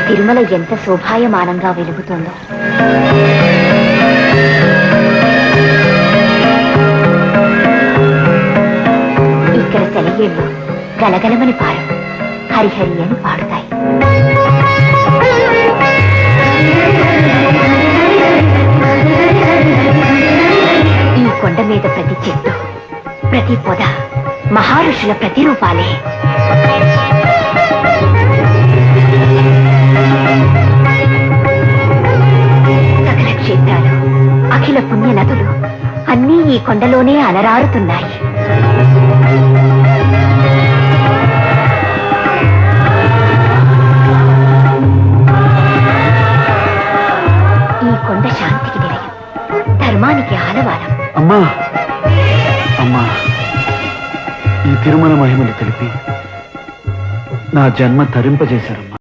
తిరుమల ఎంత శోభాయమానంగా వెలుగుతోందో. ఇక్కడ సెలయేళ్ళు గలగలమని పారు హరిహరి అని పాడుతాయి. ఈ కొండ మీద ప్రతి చెట్టు, ప్రతి పొద మహారుషుల ప్రతిరూపాలే. సకల క్షేత్రాలు, అఖిల పుణ్య నదులు అన్నీ ఈ కొండలోనే అలరారుతున్నాయి. ఈ కొండ శాంతికి నిలయం, ధర్మానికి ఆలవాలం. అమ్మా అమ్మా, ఈ తిరుమల మహిమలు తెలిపి నా జన్మ తరింపజేశారమ్మా.